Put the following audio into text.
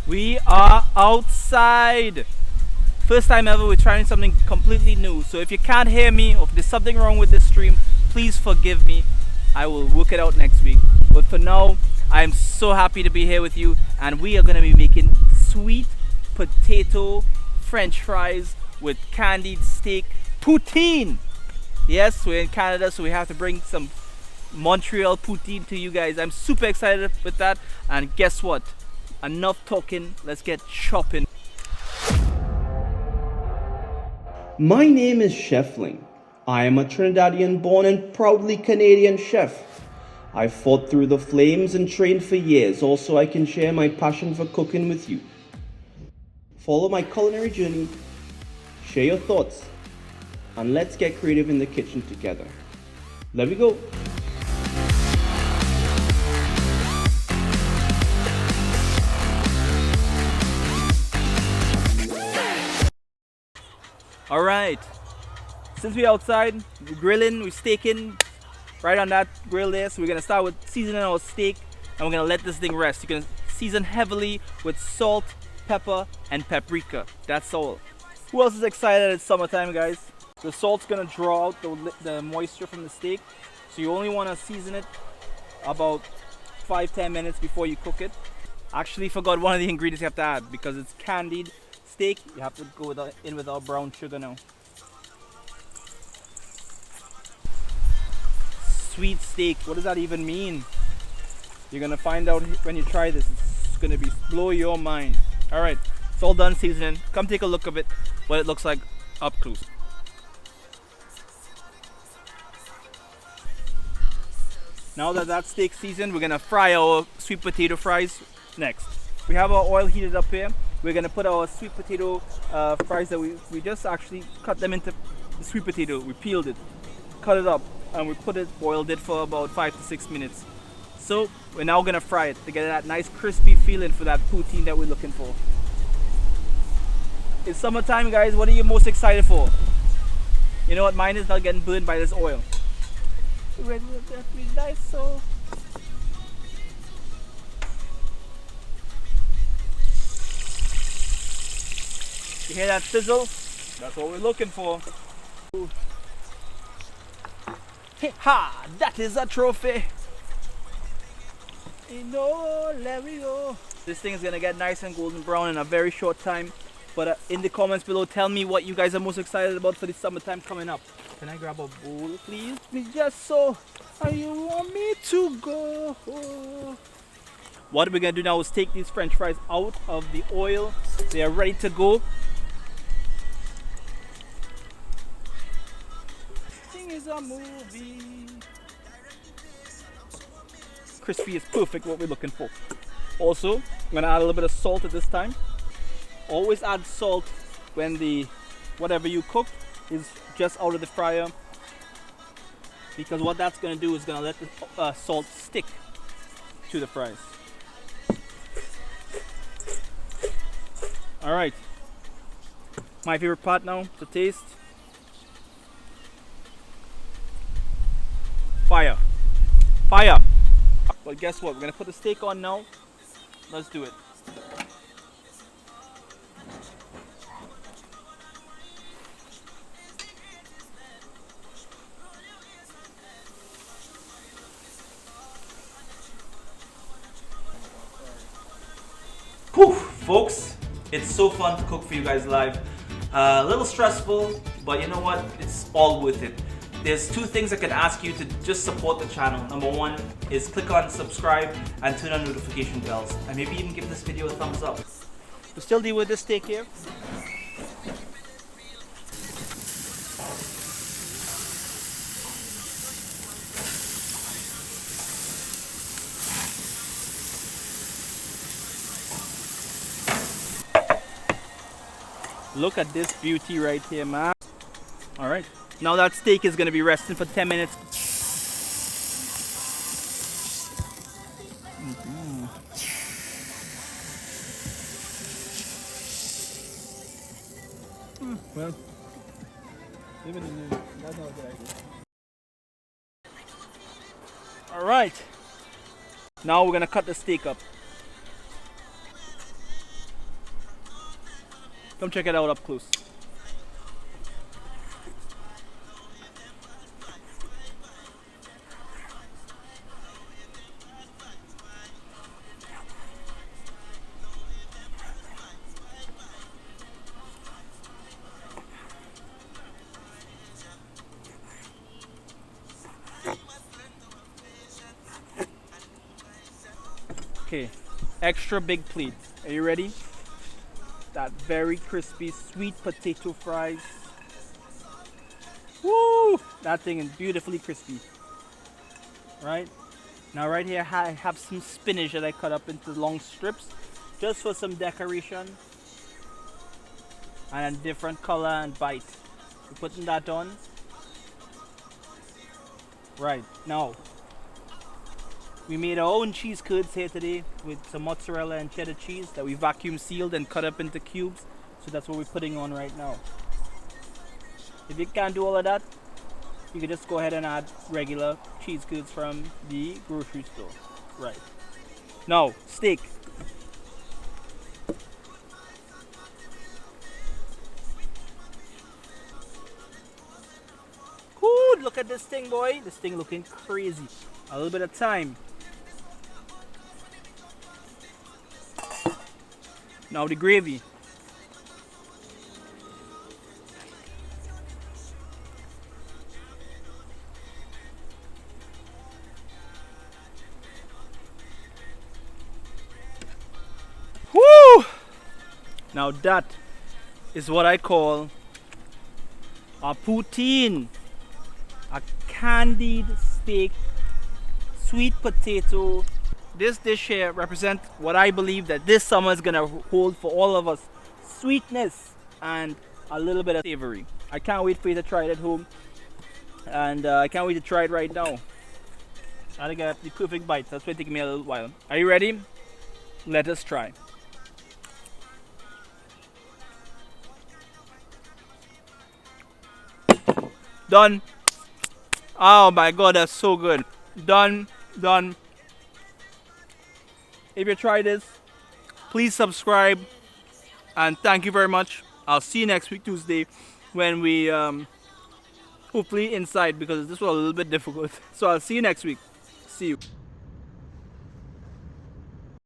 We are outside. First time ever, we're trying something completely new. So if you can't hear me, or if there's something wrong with this stream, please forgive me. I will work it out next week. But for now, I'm so happy to be here with you, and we are gonna be making sweet potato French fries with candied steak poutine. Yes, we're in Canada, so we have to bring some Montreal poutine to you guys. I'm super excited with that, and guess what? Enough talking, let's get chopping. My name is Chefling. I am a Trinidadian born and proudly Canadian chef. I fought through the flames and trained for years, also I can share my passion for cooking with you. Follow my culinary journey, share your thoughts, and let's get creative in the kitchen together. Let me go. Alright, since we're outside, we're grilling, we're staking right on that grill there. So we're gonna start with seasoning our steak, and we're gonna let this thing rest. You're gonna season heavily with salt, pepper, and paprika. That's all. Who else is excited? It's summertime, guys. The salt's gonna draw out the moisture from the steak, so you only wanna season it about 5-10 minutes before you cook it. Actually forgot one of the ingredients you have to add because it's candied steak. You have to go in with our brown sugar now. Sweet steak, what does that even mean? You're gonna find out when you try this. It's gonna blow your mind. All right, it's all done seasoning. Come take a look of it, what it looks like up close. Now that that steak's seasoned, we're gonna fry our sweet potato fries next. We have our oil heated up here. We're gonna put our sweet potato fries that we just actually cut them into sweet potato. We peeled it, cut it up, and we boiled it for about 5 to 6 minutes. So we're now gonna fry it to get that nice crispy feeling for that poutine that we're looking for. It's summertime, guys. What are you most excited for? You know what? Mine is not getting burned by this oil. Ready to be nice, so. You hear that sizzle? That's what we're looking for. Ha! That is a trophy. There we go. This thing is gonna get nice and golden brown in a very short time. But in the comments below, tell me what you guys are most excited about for the summertime coming up. Can I grab a bowl, please? Please, just so. You want me to go? What we're gonna do now is take these French fries out of the oil. They are ready to go. Thing is a movie. Crispy is perfect, what we're looking for. Also, I'm gonna add a little bit of salt at this time. Always add salt when whatever you cook is just out of the fryer, because what that's gonna do is gonna let the salt stick to the fries. All right, my favorite part now to taste. Fire, fire. Well, guess what? We're gonna put the steak on now. Let's do it. Whew, folks, it's so fun to cook for you guys live. A little stressful, but you know what? It's all worth it. There's 2 things I can ask you to just support the channel. Number 1 is click on subscribe and turn on notification bells, and maybe even give this video a thumbs up. We still deal with this steak here. Look at this beauty right here, man. All right, now that steak is gonna be resting for 10 minutes. Well, even in there, that's not a good idea. All right, now we're gonna cut the steak up. Come check it out up close. Okay, extra big plate. Are you ready? That very crispy sweet potato fries. Woo! That thing is beautifully crispy. Right? Now right here I have some spinach that I cut up into long strips just for some decoration and a different color and bite. We're putting that on. Right, now we made our own cheese curds here today with some mozzarella and cheddar cheese that we vacuum sealed and cut up into cubes. So that's what we're putting on right now. If you can't do all of that, you can just go ahead and add regular cheese curds from the grocery store. Right. Now, steak. Ooh, look at this thing, boy. This thing looking crazy. A little bit of thyme. Now the gravy. Woo! Now that is what I call a poutine. A candied steak, sweet potato. This dish here represents what I believe that this summer is gonna hold for all of us. Sweetness and a little bit of savory. I can't wait for you to try it at home. And I can't wait to try it right now. I got the perfect bite. That's why it's taking me a little while. Are you ready? Let us try. Done. Oh my god, that's so good. Done. Done. If you try this, please subscribe. And thank you very much. I'll see you next week, Tuesday, when we hopefully inside, because this was a little bit difficult. So I'll see you next week. See you.